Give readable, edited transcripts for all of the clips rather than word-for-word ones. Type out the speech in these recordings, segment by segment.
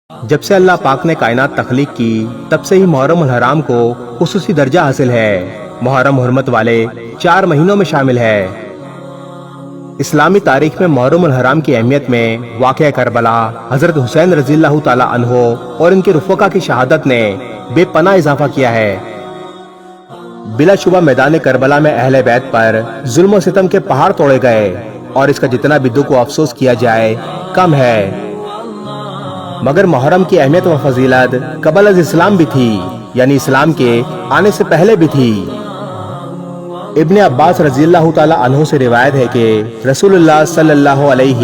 جب سے اللہ پاک نے کائنات تخلیق کی تب سے ہی محرم الحرام کو خصوصی درجہ حاصل ہے۔ محرم حرمت والے 4 مہینوں میں شامل ہے۔ اسلامی تاریخ میں محرم الحرام کی اہمیت میں واقعہ کربلا، حضرت حسین رضی اللہ تعالی عنہ اور ان کے رفقا کی شہادت نے بے پناہ اضافہ کیا ہے۔ بلا شبہ میدان کربلا میں اہل بیت پر ظلم و ستم کے پہاڑ توڑے گئے اور اس کا جتنا بھی دکھ و افسوس کیا جائے کم ہے، مگر محرم کی اہمیت و فضیلت قبل از اسلام بھی تھی، یعنی اسلام کے آنے سے پہلے بھی تھی۔ ابن عباس رضی اللہ تعالی عنہ سے روایت ہے کہ رسول اللہ صلی اللہ علیہ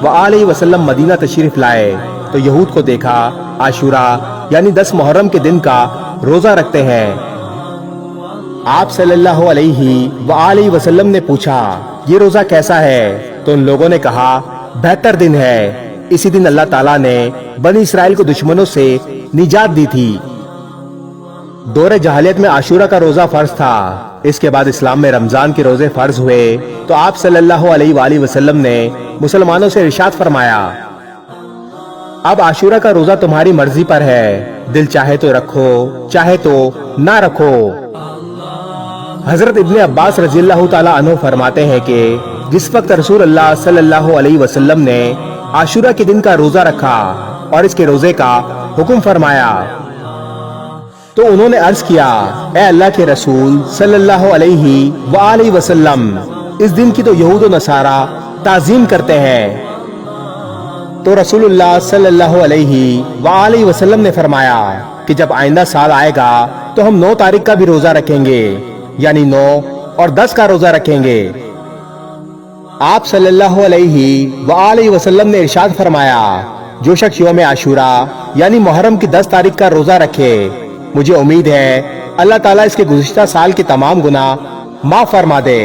وآلہ وسلم مدینہ تشریف لائے تو یہود کو دیکھا عاشورہ یعنی 10 محرم کے دن کا روزہ رکھتے ہیں۔ آپ صلی اللہ علیہ وآلہ وسلم نے پوچھا یہ روزہ کیسا ہے؟ تو ان لوگوں نے کہا بہتر دن ہے، اسی دن اللہ تعالیٰ نے بنی اسرائیل کو دشمنوں سے نجات دی تھی۔ دور جاہلیت میں عاشورہ کا روزہ فرض تھا، اس کے بعد اسلام میں رمضان کے روزے فرض ہوئے تو آپ صلی اللہ علیہ وآلہ وسلم نے مسلمانوں سے ارشاد فرمایا اب عاشورہ کا روزہ تمہاری مرضی پر ہے، دل چاہے تو رکھو چاہے تو نہ رکھو۔ حضرت ابن عباس رضی اللہ تعالی عنہ فرماتے ہیں کہ جس وقت رسول اللہ صلی اللہ علیہ وسلم نے عاشورہ کے دن کا روزہ رکھا اور اس کے روزے کا حکم فرمایا تو انہوں نے عرض کیا اے اللہ کے رسول صلی اللہ علیہ وآلہ وسلم، اس دن کی تو یہود و نصارہ تعظیم کرتے ہیں۔ تو رسول اللہ صلی اللہ علیہ وآلہ وسلم نے فرمایا کہ جب آئندہ سال آئے گا تو ہم 9 تاریخ کا بھی روزہ رکھیں گے، یعنی 9 اور 10 کا روزہ رکھیں گے۔ آپ صلی اللہ علیہ وآلہ وسلم نے ارشاد فرمایا جو شخص یوم عاشورہ یعنی محرم کی 10 تاریخ کا روزہ رکھے، مجھے امید ہے اللہ تعالیٰ اس کے گزشتہ سال کے تمام گناہ معاف فرما دے۔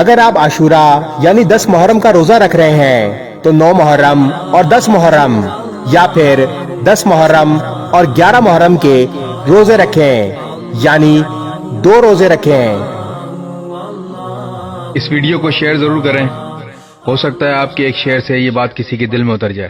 اگر آپ عاشورہ یعنی 10 محرم کا روزہ رکھ رہے ہیں تو 9 محرم اور 10 محرم یا پھر 10 محرم اور 11 محرم کے روزے رکھیں، یعنی 2 روزے رکھیں۔ اس ویڈیو کو شیئر ضرور کریں، ہو سکتا ہے آپ کے ایک شیئر سے یہ بات کسی کے دل میں اتر جائے۔